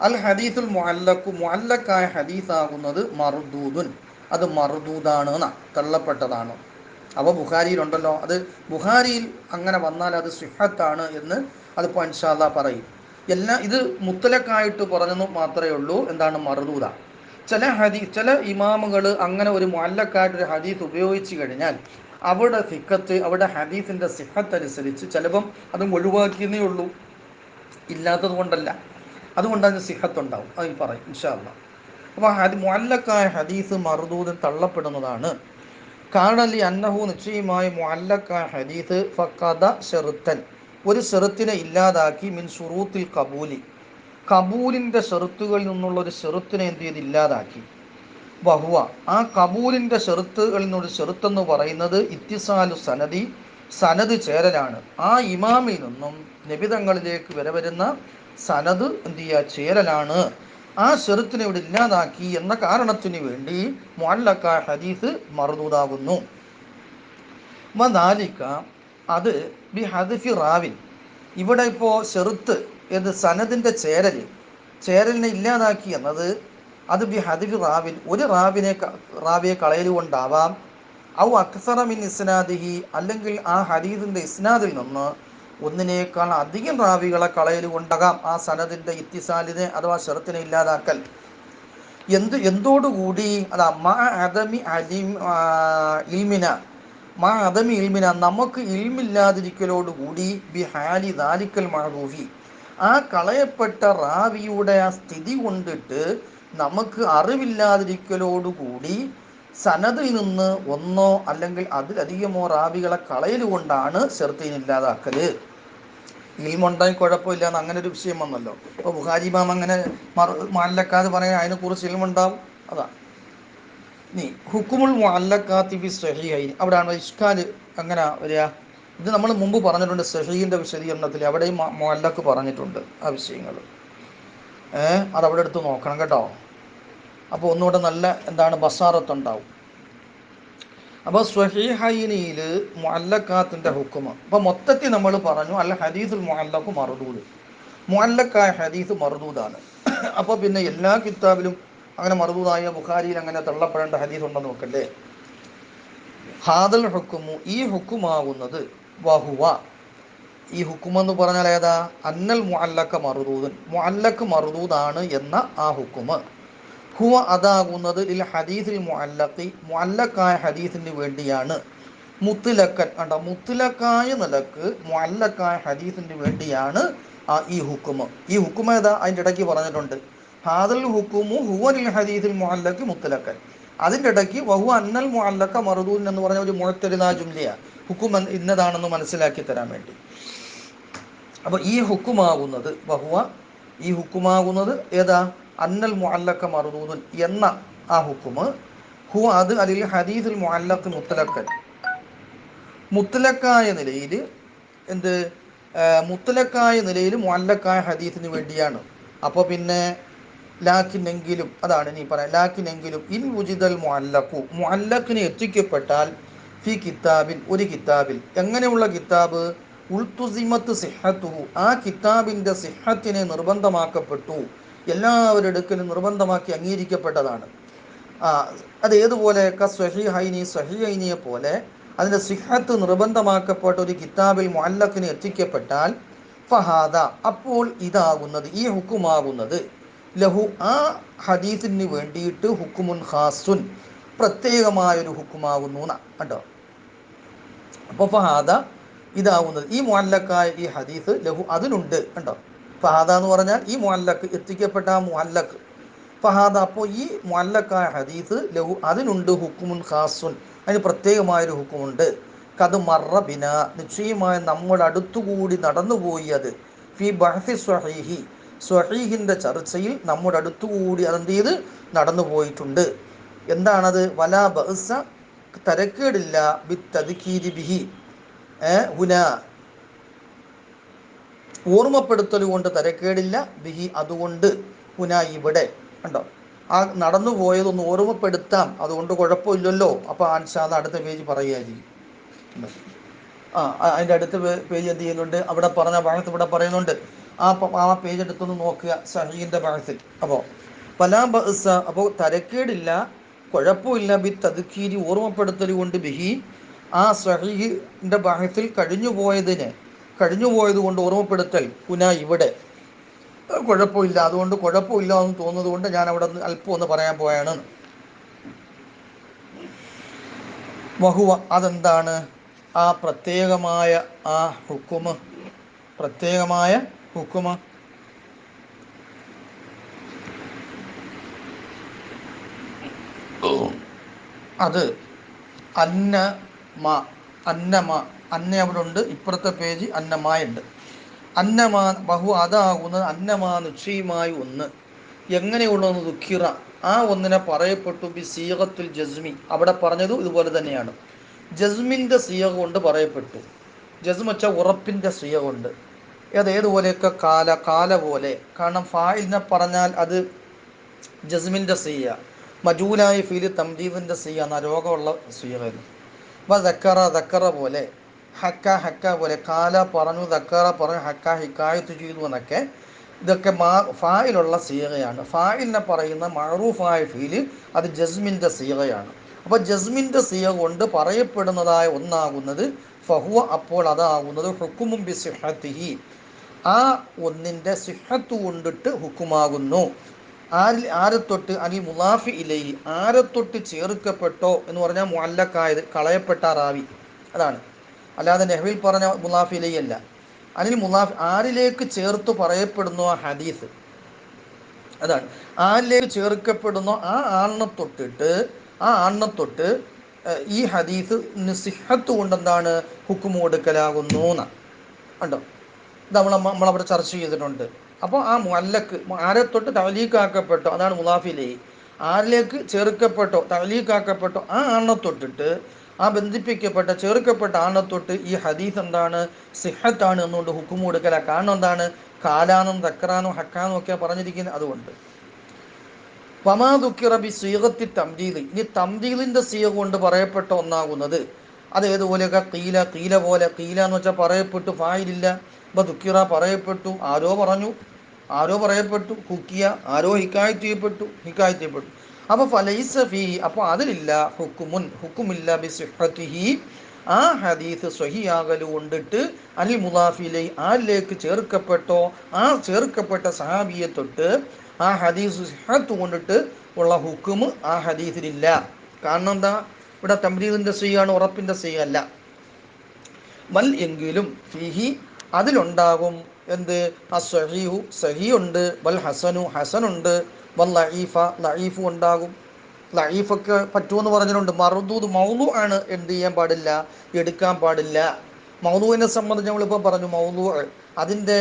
അൽ ഹദീസുൽ മുഅല്ലഖു, മുഅല്ലഖായ ഹദീസാകുന്നത് മർദൂദുൻ, അത് മർദൂദാണ് എന്നാ, തള്ളപ്പെട്ടതാണ്. അപ്പോൾ ബുഖാരിയിലുണ്ടല്ലോ, അത് ബുഖാരിയിൽ അങ്ങനെ വന്നാൽ അത് സിഹത്താണ് എന്ന് അതിപ്പോൾ ഇൻഷാ അല്ലാഹ് പറയും. ഇത് മുത്തലക്കായിട്ട് പറഞ്ഞെന്ന് മാത്രമേ ഉള്ളൂ, എന്താണ്, മർദൂദ. ചില ഇമാമുകൾ അങ്ങനെ ഒരു മുഅല്ലഖായിട്ടൊരു ഹദീസ് ഉപയോഗിച്ച് കഴിഞ്ഞാൽ അവിടെ ഫിഖത്ത്, അവിടെ ഹദീസിൻ്റെ സിഹത്ത് അനുസരിച്ച് ചിലപ്പം അതും ഒഴിവാക്കിയെന്നേ ഉള്ളൂ, ഇല്ലാത്തത് കൊണ്ടല്ല, അതുകൊണ്ട് അതിന് സിഹത്ത് ഉണ്ടാവും. അത് പറയും ഇൻഷാ അല്ലാഹ്. അപ്പോൾ മുഅല്ലക്കായ ഹദീസ് മർദൂദ് തള്ളപ്പെടുന്നതാണ്. കാണലി അന്നഹു നിശ്ചയമായി മുഅല്ലക്കായ ഹദീസ് ഫഖദ ഷെറുത്തൻ ഒരു ഷെറുത്തിനെ ഇല്ലാതാക്കി മിൻ ഷുറൂത്തിൽ കബൂലി കബൂലിൻ്റെ ഷെറുത്തുകളിൽ നിന്നുള്ള ഒരു ഷെറുത്തിനെ എന്ത് ചെയ്ത് ഇല്ലാതാക്കി. വഹുവ ആ കബൂലിൻ്റെ ഷെറുത്തുകളിൽ നിന്നൊരു ഷെറുത്തെന്ന് പറയുന്നത് ഇത്തിസാലു സനദി സനദ് ചേരലാണ്. ആ ഇമാമിൽ നിന്നും നബിതങ്ങളിലേക്ക് വരുന്ന സനദ് എന്ത് ചെയ്യുക ചേരലാണ്. ആ ഷെറുത്തിനെ ഇവിടെ ഇല്ലാതാക്കി എന്ന കാരണത്തിന് വേണ്ടി മുഅല്ലഖായ ഹദീസ് മർദൂദാകുന്നു. വദാലിക അത് ബി ഹദ്ഫി റാവിൻ ഇവിടെ ഇപ്പോൾ ഷെറുത്ത് ഏത് സനദിൻ്റെ ചേരലിനെ ഇല്ലാതാക്കി എന്നത് അത് ബി ഹദ്ഫി റാവിൻ ഒരു റാവിയെ കളയലുകൊണ്ടാവാം. ഔ അക്സറ മിൻ ഇസ്നാദിഹി അല്ലെങ്കിൽ ആ ഹദീസിൻ്റെ ഇസ്നാദിൽ നിന്ന് ഒന്നിനേക്കാൾ അധികം റാവികളെ കളയലുകൊണ്ടാകാം ആ സനദിൻ്റെ ഇത്തിസാലിനെ അഥവാ ഷെറുത്തിനെ ഇല്ലാതാക്കൽ. എന്തോടുകൂടി അതാ മാ അദമി അലിം ഇൽമിന മാ അദമി ഇൽമിന നമുക്ക് ഇൽമില്ലാതിരിക്കലോടുകൂടി ബി ഹാലി ദാലിക്കൽ മഅറൂഫി ആ കളയപ്പെട്ട റാവിയുടെ ആ സ്ഥിതി കൊണ്ടിട്ട് നമുക്ക് അറിവില്ലാതിരിക്കലോടുകൂടി സനദിൽ നിന്ന് ഒന്നോ അല്ലെങ്കിൽ അതിലധികമോ റാവികളെ കളയലുകൊണ്ടാണ് ഷെർത്തിനില്ലാതാക്കൽ. ഇൽമുണ്ടായി കുഴപ്പമില്ല എന്ന് അങ്ങനെ ഒരു വിഷയം വന്നല്ലോ. ഇപ്പോൾ ബുഖാരി ഇമാം അങ്ങനെ മുഅല്ലക്കാത്ത് പറയാൻ അതിനെക്കുറിച്ച് ഇൽമുണ്ടാവും. അതാ നീ ഹുക്കുമുൽ മുഅല്ലക്കാത്തി ഫി സ്വഹീഹൈൻ അവിടെയാണ് ഇഷ്കാൽ അങ്ങനെ വരിക. ഇത് നമ്മൾ മുമ്പ് പറഞ്ഞിട്ടുണ്ട് സ്വഹീഹിൻ്റെ വിശദീകരണത്തിൽ, അവിടെയും മുഅല്ലക്ക് പറഞ്ഞിട്ടുണ്ട് ആ വിഷയങ്ങൾ. അതവിടെ എടുത്ത് നോക്കണം കേട്ടോ. അപ്പോൾ ഒന്നുകൂടെ നല്ല എന്താണ് ബസാറത്തുണ്ടാവും. അപ്പോൾ സ്വഹീഹൈനിയിൽ മുഅല്ലക്കാത്തിൻ്റെ ഹുക്കുമ അപ്പോൾ മൊത്തത്തിൽ നമ്മൾ പറഞ്ഞു അല്ല ഹദീസുൽ മുഅല്ലഖു മർദൂദ് മുഅല്ലക്കായ ഹദീസ് മർദൂദാണ്. അപ്പോൾ പിന്നെ എല്ലാ കിതാബിലും അങ്ങനെ മർദൂദായ ബുഖാരിയിൽ അങ്ങനെ തള്ളപ്പെടേണ്ട ഹദീസ് ഉണ്ടെന്ന് നോക്കല്ലേ. ഹാദൽ ഹുക്കുമു ഈ ഹുക്കുമാവുന്നത് വഹുവ ഈ ഹുക്കുമെന്ന് പറഞ്ഞാൽ ഏതാ അന്നൽ മുഅല്ലഖ മർദൂദൻ മുഅല്ലഖ് മർദൂദാണ് എന്ന ആ ഹുക്കുമ് ഹുവ അതാകുന്നത് ലിൽ ഹദീസിൽ മുഅല്ലഖി മുഅല്ലഖായ ഹദീസിന് വേണ്ടിയാണ്. മുത്ലക്കൻ കണ്ട മുത്ലക്കായ നിലക്ക് മുഅല്ലഖായ ഹദീസിന് വേണ്ടിയാണ് ഈ ഹുക്കുമ്. ഈ ഹുക്കുമ ഏതാ അതിൻ്റെ ഇടയ്ക്ക് പറഞ്ഞിട്ടുണ്ട്. ഹാദൽ ഹുക്കുമു ഹുവ ലിൽ ഹദീസിൽ മുഅല്ലഖി മുത്ലക്കൻ അതിൻ്റെ ഇടയ്ക്ക് വഹു അന്നൽ മുഅല്ലഖ മർദൂദൻ എന്ന് പറഞ്ഞ ഒരു മുഅത്തരിദ ജുംലയാണ്. ഹുക്കും ഇന്നതാണെന്ന് മനസ്സിലാക്കി തരാൻ വേണ്ടി. അപ്പോൾ ഈ ഹുക്കുമാകുന്നത് വഹുവ ഈ ഹുക്കുമാകുന്നത് ഏതാ അന്നൽ മുഅല്ലഖ മർദൂദുൻ എന്ന ആ ഹുക്കുമ് ഹുവ അത് അതിൽ ഹദീസുൽ മുഅല്ലഖ് മുത്ലക്കൻ മുത്ലക്കായ നിലയിൽ എന്ത് മുത്ലക്കായ നിലയിൽ മുഅല്ലഖായ ഹദീസിന് വേണ്ടിയാണ്. അപ്പോൾ പിന്നെ ലാക്കിനെങ്കിലും അതാണ് ഇനി പറയാം. ലാക്കിനെങ്കിലും ഇൻ വുജിദൽ മുഅല്ലഖു മുഅല്ലഖിന് എത്തിക്കപ്പെട്ടാൽ ഫി കിതാബിൻ ഒരു കിതാബിൽ എങ്ങനെയുള്ള കിതാബ് ഉൽത്തുസിമത്ത് സിഹത്തുഹു ആ കിതാബിൻ്റെ സിഹത്തിനെ നിർബന്ധമാക്കപ്പെട്ടു എല്ലാവരുടെ അടുക്കലും നിർബന്ധമാക്കി അംഗീകരിക്കപ്പെട്ടതാണ്. അത് ഏതുപോലെ സ്വഹീഹൈനിയെ പോലെ അതിൻ്റെ സിഹത്ത് നിർബന്ധമാക്കപ്പെട്ട ഒരു കിതാബിൽ മുഅല്ലഖിന് എത്തിക്കപ്പെട്ടാൽ ഫഹാദ അപ്പോൾ ഇതാകുന്നത് ഈ ഹുക്കുമാകുന്നത് ലഹു ആ ഹദീസിന് വേണ്ടിയിട്ട് ഹുക്കുമുൻ ഖാസുൻ പ്രത്യേകമായൊരു ഹുക്കുമാകുന്നു കേട്ടോ. അപ്പോൾ ഫഹാദ ഇതാവുന്നത് ഈ മുഅല്ലഖായ ഈ ഹദീസ് ലഹു അതിനുണ്ട് കണ്ടോ. ഫഹാദ എന്ന് പറഞ്ഞാൽ ഈ മുഅല്ലഖ് എത്തിക്കപ്പെട്ട ആ മുഅല്ലഖ് ഫഹാദ അപ്പോൾ ഈ മുഅല്ലഖായ ഹദീസ് ലഹു അതിനുണ്ട് ഹുക്കുമുൻ ഖാസുൻ അതിന് പ്രത്യേകമായൊരു ഹുക്കുമുണ്ട്. കത് മറ ബിന നിശ്ചയമായി നമ്മുടെ അടുത്തുകൂടി നടന്നുപോയി അത് ഫി ബഹ്സി സ്വഹീഹി സ്വഹീഹിൻ്റെ ചർച്ചയിൽ നമ്മുടെ അടുത്തുകൂടി അതെന്ത് ചെയ്ത് നടന്നു പോയിട്ടുണ്ട്. എന്താണത് വലാ ബഅസ തരക്കേടില്ല ബി തദ്കീരി ബിഹി ഹുന ഓർമ്മപ്പെടുത്തൽ കൊണ്ട് തരക്കേടില്ല ബിഹി അതുകൊണ്ട് ഹുന ഇവിടെ കണ്ടോ ആ നടന്നു പോയതൊന്ന് ഓർമ്മപ്പെടുത്താം അതുകൊണ്ട് കുഴപ്പമില്ലല്ലോ. അപ്പോൾ ആൻഷാദ് അടുത്ത പേജ് പറയുകയായിരിക്കും. അതിൻ്റെ അടുത്ത പേജ് എന്ത് ചെയ്യുന്നുണ്ട് അവിടെ പറഞ്ഞ ഭാഗത്ത് ഇവിടെ പറയുന്നുണ്ട്. ആ പേജ് എടുത്തൊന്ന് നോക്കുക സഹീഹിൻ്റെ ഭാഗത്തിൽ. അപ്പോൾ പലാ ബഅസ അപ്പോൾ തരക്കേടില്ല കുഴപ്പമില്ല ബി തദ്കീരി ഓർമ്മപ്പെടുത്തൽ കൊണ്ട് ബിഹി ആ സഹീഹിൻ്റെ ഭാഗത്തിൽ കഴിഞ്ഞുപോയത് കൊണ്ട് ഓർമ്മപ്പെടുത്തൽ ഹുന ഇവിടെ കുഴപ്പമില്ല അതുകൊണ്ട് കുഴപ്പമില്ല എന്ന് തോന്നുന്നത് കൊണ്ട് ഞാൻ അവിടെ അല്പം ഒന്ന് പറയാൻ പോയാണ്. വഹുവ അതെന്താണ് ആ പ്രത്യേകമായ ആ ഹുക്കുമ് അത് അന്ന മാ, അന്നമ, അന്ന അവിടെ ഉണ്ട്, ഇപ്പുറത്തെ പേജ് അന്നമായുണ്ട്. അന്നമാ ബഹു അതാകുന്നത് അന്നമാ നിശ്ചയമായി ഒന്ന്. എങ്ങനെയുള്ളതെന്ന് ദുഃഖിറ, ആ ഒന്നിനെ പറയപ്പെട്ടു ബി സീഗത്തുൽ ജസ്മി, അവിടെ പറഞ്ഞതും ഇതുപോലെ തന്നെയാണ്. ജസ്മിൻ്റെ സീഗ കൊണ്ട് പറയപ്പെട്ടു. ജസ്മ വെച്ചാൽ ഉറപ്പിൻ്റെ സീഗ കൊണ്ട്. ഏതുപോലെയൊക്കെ കാല, കാല പോലെ. കാരണം ഫായിലിനെ പറഞ്ഞാൽ അത് ജസ്മിൻ്റെ സീയ, മജൂലായ ഫീല് തംജീദിൻ്റെ സീയ എന്ന രോഗമുള്ള സീയായിരുന്നു. അപ്പോൾ ദക്കറ, ദക്കറ പോലെ, ഹക്ക, ഹക്ക പോലെ, കാല പറഞ്ഞു, ദക്കറ പറഞ്ഞു, ഹക്ക ഹിക്കായത്ത് ചെയ്തു എന്നൊക്കെ. ഇതൊക്കെ ഫായിലുള്ള സീഗയാണ്. ഫായിലിനെ പറയുന്ന മഅറൂഫായ ഫീല് അത് ജസ്മിൻ്റെ സീഗയാണ്. അപ്പോൾ ജസ്മിൻ്റെ സീഗ കൊണ്ട് പറയപ്പെടുന്നതായ ഒന്നാകുന്നത് ഫഹുവ, അപ്പോൾ അതാകുന്നത് ഹുക്കുമും ബി സിഹത്തിഹി, ആ ഒന്നിൻ്റെ സിഹത്ത് കൊണ്ടിട്ട് ഹുക്കുമാകുന്നു. ആരെ തൊട്ട്? അനിൽ മുലാഫി ഇലൈഹി, ആരെ തൊട്ട് ചേർക്കപ്പെട്ടോ എന്ന് പറഞ്ഞാൽ മുഅല്ലഖായത്, കളയപ്പെട്ട റാവി, അതാണ്. അല്ലാതെ നെഹ്വിൽ പറഞ്ഞ മുലാഫി ഇലൈഹി അല്ല. അനിൽ മുലാഫി, ആരിലേക്ക് ചേർത്ത് പറയപ്പെടുന്നു ആ ഹദീസ്, അതാണ്. ആരിലേക്ക് ചേർക്കപ്പെടുന്നു ആ ആളിനെ തൊട്ടിട്ട്, ആ ആളിനെ തൊട്ട് ഈ ഹദീസ് സിഹത്ത് കൊണ്ട് എന്താണ് ഹുക്കും കൊടുക്കലാകുന്നു എന്നാണ്. കണ്ടോ, ഇത് നമ്മളവിടെ ചർച്ച ചെയ്തിട്ടുണ്ട്. അപ്പോൾ ആ മുഅല്ലക്ക്, ആരെ തൊട്ട് തഅലീഖാക്കപ്പെട്ടോ, അതാണ് മുലാഫിലൈഹി. ആരിലേക്ക് ചേർക്കപ്പെട്ടോ തഅലീഖാക്കപ്പെട്ടോ ആ ആളിനെ തൊട്ടിട്ട്, ആ ബന്ധിപ്പിക്കപ്പെട്ട ചേർക്കപ്പെട്ട ആളിനെ തൊട്ട് ഈ ഹദീസ് എന്താണ് സിഹത്താണ് എന്നുകൊണ്ട് ഹുക്കും കൊടുക്കല. കാരണം എന്താണ്? കാലാനും തക്രാനും ഹക്കാനും ഒക്കെ പറഞ്ഞിരിക്കുന്നത് അതുകൊണ്ട്. വമാ ദുക്കിറ ബി സീഗത്തി തംജീദ്, ഇനി തംജീദിൻ്റെ സീഗ കൊണ്ട് പറയപ്പെട്ട ഒന്നാകുന്നത് അത് ഏതുപോലെയൊക്കെ കീല, കീല പോലെ. കീല എന്ന് വെച്ചാൽ പറയപ്പെട്ടു, ഫായിലില്ല. അപ്പോൾ ദുക്കിറ പറയപ്പെട്ടു, ആരോ പറഞ്ഞു, ആരോ പറയപ്പെട്ടു. ഹുക്കിയ, ആരോ ഹിക്കായത്ത് ചെയ്യപ്പെട്ടു, ഹിക്കായത്ത് ചെയ്യപ്പെട്ടു. അപ്പോൾ ഫലൈസ ഫീ, അപ്പോൾ അതിലില്ല ഹുക്കുമുൻ, ഹുക്കുമില്ല ബി സിഹ്ഹത്തിഹി, ആ ഹദീസ് സ്വഹിയാകല് കൊണ്ടിട്ട് അനിൽ മുലാഫിലൈ, ആരിലേക്ക് ചേർക്കപ്പെട്ടോ ആ ചേർക്കപ്പെട്ട സഹാബിയെ തൊട്ട് ആ ഹദീസ് സിഹത്ത് കൊണ്ടിട്ട് ഉള്ള ഹുക്കുമ് ആ ഹദീസിലില്ല. കാരണം എന്താ? ഇവിടെ തംരീദിൻ്റെ സീയാണ്, ഉറപ്പിൻ്റെ സീ അല്ല. വൽ എങ്കിലും ഫിഹി, അതിലുണ്ടാകും എന്ത്? അസ്സഹീഹു, സഹീഉണ്ട്, വൽ ഹസനു, ഹസനുണ്ട്, വൽ ലഈഫ, ലഈഫു ഉണ്ടാകും. ലഈഫൊക്കെ പറ്റുമെന്ന് പറഞ്ഞിട്ടുണ്ട്. മർദൂദ്, മൗലു ആണ്, എന്ത് ചെയ്യാൻ പാടില്ല, എടുക്കാൻ പാടില്ല. മൗലുവിനെ സംബന്ധിച്ച് നമ്മളിപ്പോൾ പറഞ്ഞു, മൗലു അതിൻ്റെ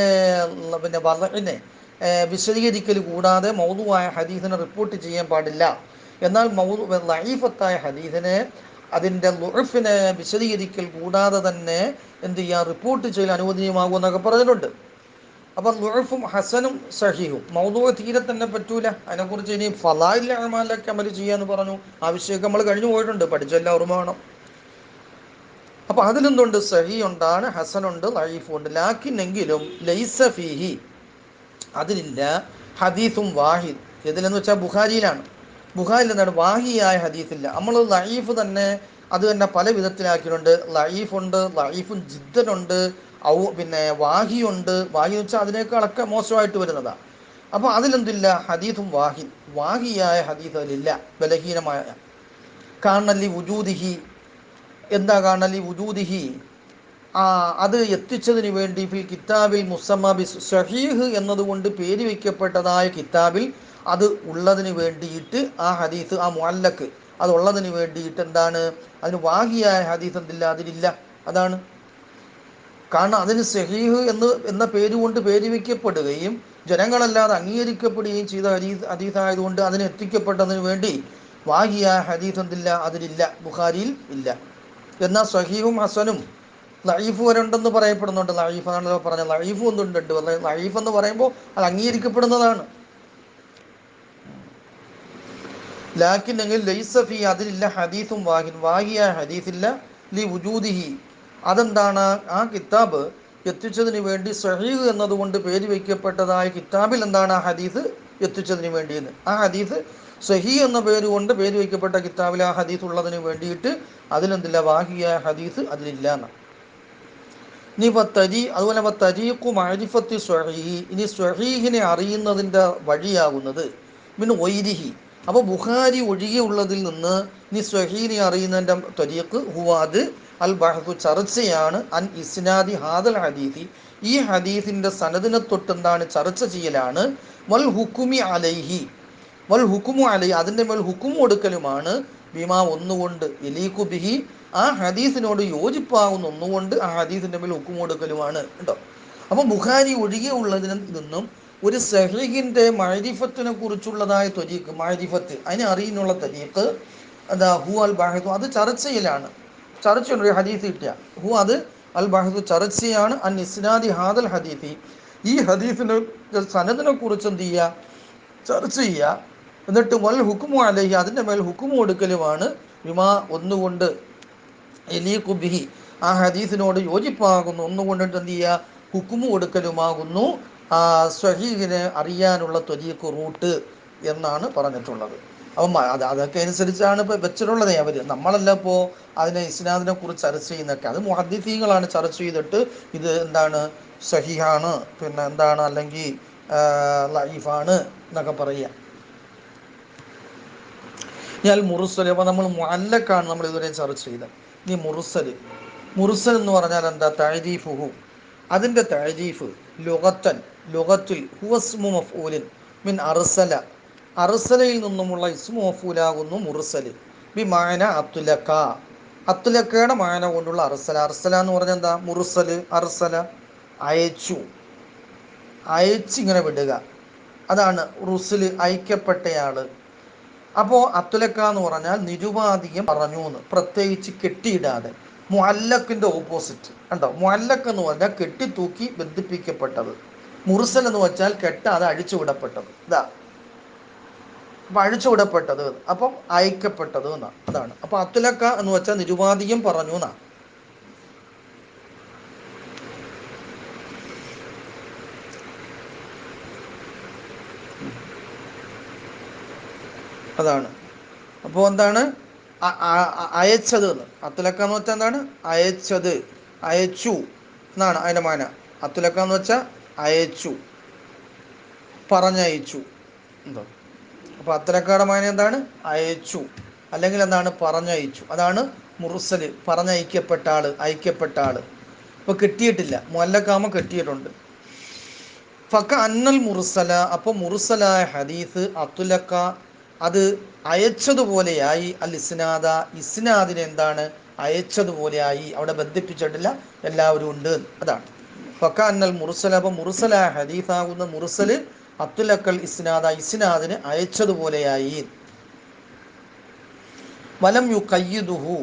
പിന്നെ വദഇനെ വിശദീകരിക്കൽ കൂടാതെ മൗലുവായ ഹദീസിനെ റിപ്പോർട്ട് ചെയ്യാൻ പാടില്ല. എന്നാൽ ലഈഫത്തായ ഹദീസിനെ അതിൻ്റെ ളുഅഫിനെ വിശദീകരിക്കൽ കൂടാതെ തന്നെ എന്ത് ചെയ്യാൻ, റിപ്പോർട്ട് ചെയ്യൽ അനുവദനീയമാകും എന്നൊക്കെ പറഞ്ഞിട്ടുണ്ട്. അപ്പം ളുഅഫും ഹസനും സഹീഹും, മൗദൂ തീരെ തന്നെ പറ്റൂല. അതിനെക്കുറിച്ച് ഇനി ഫളാഇൽ അഅ്മാലൊക്കെ അമൽ ചെയ്യാന്ന് പറഞ്ഞു. ആ വിഷയമൊക്കെ നമ്മൾ കഴിഞ്ഞു പോയിട്ടുണ്ട്, പഠിച്ചെല്ലാം ഓർമ്മ വേണം. അപ്പോൾ അതിലെന്തുണ്ട്? സഹീ ഉണ്ടാണ്, ഹസനുണ്ട്, ലഈഫുണ്ട്. ലാക്കിനെങ്കിലും ലൈസ ഫീഹി, അതിലില്ല ഹദീസും വാഹിദ്. ഇതിലെന്ന് വെച്ചാൽ ബുഖാരിയിലാണ്. ബുഖാരിയിൽ എന്താണ്? വാഹിയായ ഹദീസില്ല. നമ്മൾ ലഈഫ് തന്നെ അത് തന്നെ പല വിധത്തിലാക്കിയിട്ടുണ്ട്. ലഈഫുണ്ട്, ലഈഫുൻ ജിദ്ദനുണ്ട്, പിന്നെ വാഹിയുണ്ട്. വാഹി എന്ന് വെച്ചാൽ അതിനേക്കാളൊക്കെ മോശമായിട്ട് വരുന്നതാണ്. അപ്പോൾ അതിലെന്തില്ല? ഹദീസും വാഹിദ്, വാഹിയായ ഹദീസ് അതിലില്ല, ബലഹീനമായ. കാണലി വുജൂദിഹി, എന്താ കാണലി വുജൂദിഹി, അത് എത്തിച്ചതിന് വേണ്ടി ഫിൽ കിതാബിൽ മുസമ്മ ബി സഹീഹ് എന്നതുകൊണ്ട് പേര് വയ്ക്കപ്പെട്ടതായ കിതാബിൽ അത് ഉള്ളതിന് വേണ്ടിയിട്ട് ആ ഹദീസ്, ആ മുഅല്ലക്ക് അത് ഉള്ളതിന് വേണ്ടിയിട്ട് എന്താണ്, അതിന് വാഹിയായ ഹദീസ് എന്തില്ല, അതിലില്ല. അതാണ് കാരണം അതിന് സഹീഹ് എന്ന പേരുകൊണ്ട് പേര് വയ്ക്കപ്പെടുകയും ജനങ്ങളല്ലാതെ അംഗീകരിക്കപ്പെടുകയും ചെയ്ത ഹദീസായതുകൊണ്ട് അതിന് എത്തിക്കപ്പെട്ടതിന് വേണ്ടി വാഹിയായ ഹദീസ് എന്തില്ല, അതിലില്ല, ബുഖാരിയിൽ ഇല്ല. എന്നാൽ സഹീഹും ഹസനും ലഈഫ് വരെ ഉണ്ടെന്ന് പറയപ്പെടുന്നുണ്ട്. ലഈഫ് ആണല്ലോ പറഞ്ഞത്, ലഈഫ് ഒന്നുണ്ട്. ലഈഫ് എന്ന് പറയുമ്പോൾ അത് അംഗീകരിക്കപ്പെടുന്നതാണ്. ലാക്കിൻ എങ്കിൽ ലൈസ ഫീ, അതിലില്ല ഹദീസും വാഹിൻ, വാഹിയായ ഹദീസില്ല. ലി വുജൂദിഹി, അതെന്താണ്? ആ കിതാബ് എത്തിച്ചതിന് വേണ്ടി സഹീഹ് എന്നതുകൊണ്ട് പേര് വയ്ക്കപ്പെട്ടതായ കിതാബിൽ എന്താണ് ആ ഹദീസ് എത്തിച്ചതിന് വേണ്ടിയെന്ന്. ആ ഹദീസ് സഹീഹ് എന്ന പേരുകൊണ്ട് പേര് വയ്ക്കപ്പെട്ട കിതാബിൽ ആ ഹദീസ് ഉള്ളതിന് വേണ്ടിയിട്ട് അതിലെന്തില്ല, വാഹിയായ ഹദീസ് അതിലില്ല എന്നാണ്. ഇനി അതുപോലെ തരീഖു മഅരിഫത്തി സ്വഹീഹി, ഇനി സ്വഹീഹിനെ അറിയുന്നതിൻ്റെ വഴിയാകുന്നത് പിന്നെ വൈരിഹി. അപ്പോൾ ബുഖാരി ഒഴികെയുള്ളതിൽ നിന്ന് ഇനി സ്വഹീഹിനെ അറിയുന്നതിൻ്റെ തരീഖ് ഹുവാദ് അൽ ബഹ്തു, ചർച്ചയാണ്, അൻ ഇസ്നാദി ഹാദൽ ഹദീസി, ഈ ഹദീസിൻ്റെ സനദിനെ തൊട്ടെന്താണ് ചർച്ച ചെയ്യലാണ്. വൽ ഹുക്കുമി അലൈഹി, വൽ ഹുക്കുമു അലൈഹി, അതിൻ്റെ മേൽ ഹുക്കും കൊടുക്കലുമാണ്. ബിമാ ഒന്നുകൊണ്ട് എലീഖു ബിഹി ആ ഹദീസിനോട് യോജിപ്പാകുന്ന ഒന്നുകൊണ്ട് ആ ഹദീസിൻ്റെ മേൽ ഹുക്കും കൊടുക്കലുമാണ് കേട്ടോ. അപ്പം ബുഖാരി ഒഴികെയുള്ളതിൽ നിന്നും ഒരു സഹീഹിൻ്റെ മഅരിഫത്തിനെ കുറിച്ചുള്ളതായ ത്വരീഖ്, മഅരിഫത്ത് അതിനെ അറിയുന്നുള്ള തരീഖ് എന്താ ഹു അൽ ബാഹിദു, അത് ചർച്ചയിലാണ്. ചർച്ചയുണ്ട്. ഒരു ഹദീസ് കിട്ടിയ ഹു, അത് അൽ ബാഹിദു ചർച്ചയാണ്. അൻ ഇസ്നാദി ഹാദൽ ഹദീസി, ഈ ഹദീസിൻ്റെ സനദിനെ കുറിച്ച് എന്ത് ചെയ്യുക, ചർച്ച ചെയ്യുക. എന്നിട്ട് വൽ ഹുക്കുമു അലൈഹി, അതിൻ്റെ മേൽ ഹുക്കുമു കൊടുക്കലുമാണ്. വിമാ ഒന്നുകൊണ്ട് എലീഖു ബിഹി ആ ഹദീസിനോട് യോജിപ്പാകുന്നു ഒന്നുകൊണ്ടിട്ട് എന്ത് ചെയ്യുക, ഹുക്കുമു കൊടുക്കലുമാകുന്നു സ്വഹീഹിനെ അറിയാനുള്ള ത്വരീഖ്, റൂട്ട് എന്നാണ് പറഞ്ഞിട്ടുള്ളത്. അപ്പം അതൊക്കെ അനുസരിച്ചാണ് ഇപ്പോൾ വെച്ചിട്ടുള്ളത് അവർ. നമ്മളല്ല ഇപ്പോൾ അതിനെ ഇസ്നാദിനെ കുറിച്ച് ചർച്ച ചെയ്യുന്നതൊക്കെ, അത് മുഹദ്ദിസീങ്ങളാണ് ചർച്ച ചെയ്തിട്ട് ഇത് എന്താണ് സഹീഹാണ്, പിന്നെ എന്താണ് അല്ലെങ്കിൽ ലഈഫാണ് എന്നൊക്കെ പറയുക. ഞാൻ മുറുസൽ, അപ്പോൾ നമ്മൾ മുഅല്ലഖാണ് നമ്മൾ ഇതുവരെ ചർച്ച ചെയ്തത്. ഇനി മുറുസൽ, മുറുസൽ എന്ന് പറഞ്ഞാൽ എന്താ, തഅരീഫുഹു, അതിൻ്റെ തഅരീഫ് ലുഗത്തൻ, ലുഗത്തിൽ ഹുവസ്മു മഫ്ഊലിൻ മിൻ അർസല, അർസലയിൽ നിന്നുമുള്ള ഇസ്മു മഫ്ഊലാകുന്നു മുറുസൽ. ബി മാന അത്ലക, അത്ലക്കയുടെ മാന കൊണ്ടുള്ള അർസല. അർസല എന്ന് പറഞ്ഞാൽ എന്താ, മുറുസൽ അർസല അയച്ചു, അയച്ചിങ്ങനെ വിടുക, അതാണ് റുസുൽ, അയക്കപ്പെട്ടയാൾ. അപ്പോൾ അത്തുലക്ക എന്ന് പറഞ്ഞാൽ നിരുപാധികം പറഞ്ഞു എന്ന്, പ്രത്യേകിച്ച് കെട്ടിയിടാതെ. മുഅല്ലഖിൻ്റെ ഓപ്പോസിറ്റ് കണ്ടോ, മുഅല്ലഖ് എന്ന് പറഞ്ഞാൽ കെട്ടിത്തൂക്കി ബന്ധിപ്പിക്കപ്പെട്ടത്. മുർസൽ എന്ന് വെച്ചാൽ കെട്ടാതെ അഴിച്ചുവിടപ്പെട്ടത്. ഇതാ, അപ്പം അഴിച്ചുവിടപ്പെട്ടത്, അപ്പം അയക്കപ്പെട്ടത് എന്നാണ്, അതാണ്. അപ്പം അത്തുലക്ക എന്ന് വെച്ചാൽ നിരുപാധികം പറഞ്ഞു എന്നാണ്. അതാണ്. അപ്പോൾ എന്താണ് അയച്ചത് എന്ന്, അത്തുലക്ക എന്ന് വെച്ചാൽ എന്താണ്, അയച്ചത്, അയച്ചു എന്നാണ് അതിൻ്റെ മാന. അത്തുലക്ക എന്ന് വെച്ചാൽ അയച്ചു, പറഞ്ഞയച്ചു എന്തോ. അപ്പോൾ അത്തുലക്കയുടെ മാന എന്താണ്, അയച്ചു, അല്ലെങ്കിൽ എന്താണ്, പറഞ്ഞയച്ചു. അതാണ് മുർസൽ, പറഞ്ഞയക്കപ്പെട്ട ആൾ, അയക്കപ്പെട്ട ആൾ. ഇപ്പോൾ കിട്ടിയിട്ടില്ല, മുഅല്ലഖാമ കെട്ടിയിട്ടുണ്ട്. ഫക അന്നൽ മുർസല, അപ്പോൾ മുർസലായ ഹദീസ് അത്തുലക്ക, അത് അയച്ചതുപോലെയായി. അൽ ഇസ്നാദ, ഇസ്നാദിനെ എന്താണ്, അയച്ചതുപോലെയായി, അവിടെ ബന്ധിപ്പിച്ചിട്ടില്ല, എല്ലാവരും ഉണ്ട്, അതാണ്. ഫക അന്നൽ മുർസല, അപ്പോൾ മുർസലായ ഹദീസാകുന്ന മുർസൽ അത്തുലക്കൽ ഇസ്നാദ, ഇസ്നാദിന് അയച്ചതുപോലെയായി. വലം യു കയ്യിദുഹു,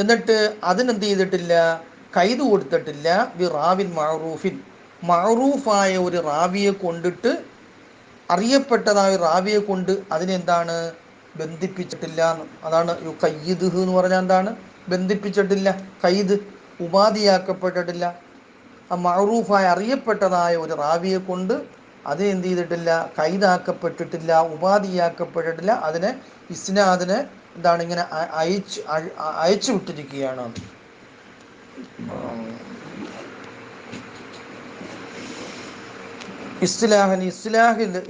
എന്നിട്ട് അതിനെന്ത് ചെയ്തിട്ടില്ല, കൈത് കൊടുത്തിട്ടില്ല. ബി റാവിൻ മഅറൂഫിൻ, മഅറൂഫായ ഒരു റാവിയെ കൊണ്ടിട്ട്, അറിയപ്പെട്ടതായ റാവിയെ കൊണ്ട് അതിനെന്താണ്, ബന്ധിപ്പിച്ചിട്ടില്ല. അതാണ് യു കയ്യിദുഹു എന്ന് പറഞ്ഞാൽ എന്താണ്, ബന്ധിപ്പിച്ചിട്ടില്ല, കയ്ത്, ഉപാധിയാക്കപ്പെട്ടിട്ടില്ല. ആ മഅറൂഫായ അറിയപ്പെട്ടതായ ഒരു റാവിയെ കൊണ്ട് അതിനെ എന്ത് ചെയ്തിട്ടില്ല, കൈതാക്കപ്പെട്ടിട്ടില്ല, ഉപാധിയാക്കപ്പെട്ടിട്ടില്ല. അതിനെ ഇസ്നാദിനെ എന്താണ്, ഇങ്ങനെ അയച്ചു വിട്ടിരിക്കുകയാണ്.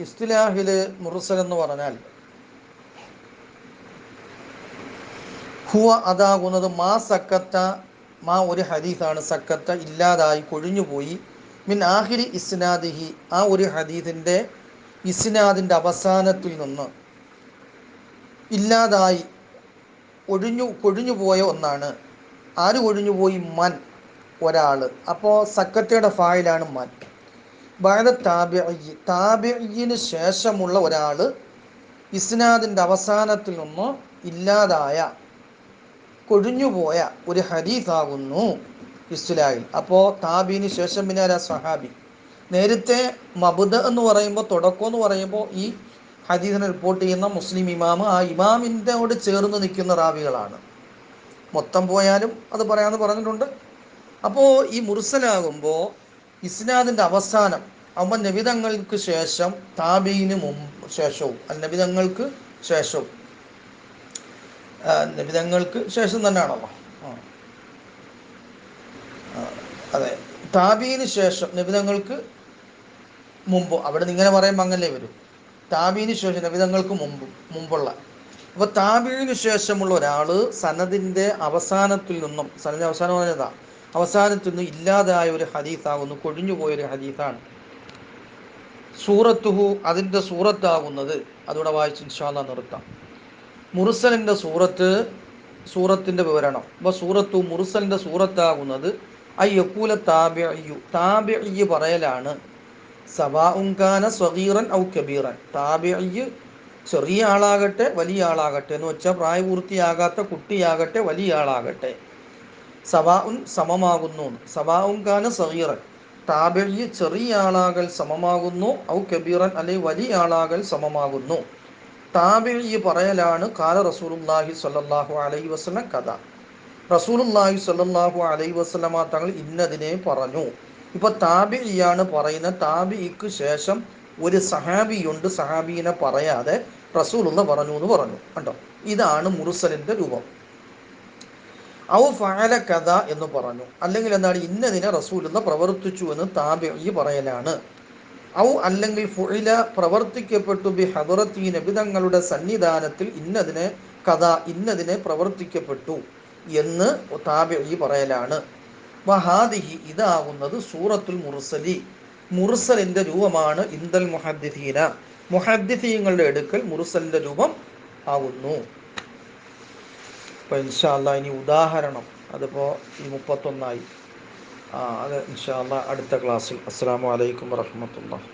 ഇസ്തിലാഹിൽ മുർസൽ എന്ന് പറഞ്ഞാൽ ഹുവ, അതാകുന്നത് മാ സക്കത്ത, മാ ഒരു ഹദീസാണ്, സക്കത്ത ഇല്ലാതായി, കൊഴിഞ്ഞുപോയി, മിൻ ആഹിരി ഇസ്നാദിഹി, ആ ഒരു ഹദീസിൻ്റെ ഇസ്നാദിൻ്റെ അവസാനത്തിൽ നിന്ന് ഇല്ലാതായി, കൊഴിഞ്ഞുപോയ ഒന്നാണ്. ആര് കൊഴിഞ്ഞുപോയി, മൻ, ഒരാൾ. അപ്പോൾ സക്കത്തയുടെ ഫായിലാണ് മൻ. ബഅദ താബിഈ, താബിഈന് ശേഷമുള്ള ഒരാൾ ഇസ്നാദിൻ്റെ അവസാനത്തിൽ നിന്ന് ഇല്ലാതായ, കൊഴിഞ്ഞുപോയ ഒരു ഹദീസാകുന്നു ഇസ്തിലാഹിൽ. അപ്പോൾ താബിന് ശേഷം പിന്നെ സഹാബി. നേരത്തെ മബ്ദ എന്ന് പറയുമ്പോൾ, തുടക്കം എന്ന് പറയുമ്പോൾ, ഈ ഹദീസിനെ റിപ്പോർട്ട് ചെയ്യുന്ന മുസ്ലിം ഇമാമ്, ആ ഇമാമിൻ്റെയോട് ചേർന്ന് നിൽക്കുന്ന റാവികളാണ്. മൊത്തം പോയാലും അത് പറയാമെന്ന് പറഞ്ഞിട്ടുണ്ട്. അപ്പോൾ ഈ മുർസലാകുമ്പോൾ ഇസ്നാദിൻ്റെ അവസാനം അവൻ നബിതങ്ങൾക്ക് ശേഷം, താബീന് ശേഷവും, നബിതങ്ങൾക്ക് ശേഷവും, നബിതങ്ങൾക്ക് ശേഷം തന്നെയാണല്ലോ, അതെ, താബീന് ശേഷം, നബിതങ്ങൾക്ക് മുമ്പ്, അവിടെ നിന്ന് ഇങ്ങനെ പറയുമ്പോൾ അങ്ങനല്ലേ വരും, താബീന് ശേഷം, നബിതങ്ങൾക്ക് മുമ്പുള്ള. അപ്പോൾ താബീന് ശേഷമുള്ള ഒരാൾ സനദിൻ്റെ അവസാനത്തിൽ നിന്നും, സനദിൻ്റെ അവസാനം പറഞ്ഞതാ, അവസാനത്തിൽ നിന്നും ഇല്ലാതായ ഒരു ഹദീസാകുന്നു, കൊഴിഞ്ഞുപോയൊരു ഹദീസാണ്. സൂറത്തുഹു, അതിൻ്റെ സൂറത്താകുന്നത്, അതോടെ വായിച്ച് ഇൻഷാ അല്ലാഹ് നിർത്താം. മുർസലിൻ്റെ സൂറത്തിൻ്റെ വിവരണം. അപ്പോൾ സൂറത്തു മുർസലിൻ്റെ സൂറത്താകുന്നത് അയ്യക്കൂല താബിഇയ്യ് പറയലാണ്. സവാഉൻകാന സ്വഗീറൻ ഔ കബീറൻ. താബിഇയ്യ് ചെറിയ ആളാകട്ടെ വലിയ ആളാകട്ടെ, എന്ന് വെച്ചാൽ പ്രായപൂർത്തിയാകാത്ത കുട്ടിയാകട്ടെ വലിയ ആളാകട്ടെ, സമമാകുന്നു. സവാഉൻകാന സഗീറൻ, താബിഇയ്യ് ചെറിയ ആളാകൽ സമമാകുന്നു. ഔ കബീറൻ, അല്ലെങ്കിൽ വലിയ ആളാകൽ സമമാകുന്നു. താബിഇയ്യ് പറയലാണ് ഖാല റസൂലുള്ളാഹി സ്വല്ലല്ലാഹു അലൈഹി വസല്ലം കഥ. റസൂലുള്ളാഹി സ്വല്ലല്ലാഹു അലൈഹി വസല്ലമ തങ്ങൾ ഇന്നതിനെ പറഞ്ഞു. ഇപ്പൊ താബിഇയാണ് പറയുന്ന. താബിഇക്ക് ശേഷം ഒരു സഹാബിയുണ്ട്, സഹാബീനെ പറയാതെ റസൂലുള്ള പറഞ്ഞു എന്ന് പറഞ്ഞു കണ്ടോ. ഇതാണ് മുർസലിന്റെ രൂപം. ഔ ഫഅല കഥ എന്ന് പറഞ്ഞു, അല്ലെങ്കിൽ എന്താണ് ഇന്നതിനെ റസൂലുള്ള പ്രവർത്തിച്ചു എന്ന് താബിഇ പറയലാണ്. ഔ അല്ലെങ്കിൽ ഫുഇല പ്രവർത്തിക്കപ്പെട്ടു ബി ഹദറത്തി നബിതങ്ങളുടെ സന്നിധാനത്തിൽ ഇന്നതിനെ പ്രവർത്തിക്കപ്പെട്ടു എന്ന് താബിഇ പറയലാണ്. വഹാദിഹി ഇതാകുന്നത് സൂറത്തുൽ മുർസലി, മുർസലിന്റെ രൂപമാണ്. ഇന്ദൽ മുഹദ്ദിഥീങ്ങളുടെ അടുക്കൽ മുർസലിന്റെ രൂപം ആകുന്നു. അപ്പോൾ ഇൻഷാ അല്ലാഹ് ഇനി ഉദാഹരണം, അതിപ്പോൾ ഈ 31 അത് ഇൻഷാ അല്ലാഹ് അടുത്ത ക്ലാസ്സിൽ. അസ്സലാമു അലൈക്കും വറഹ്മത്തുള്ളാഹി.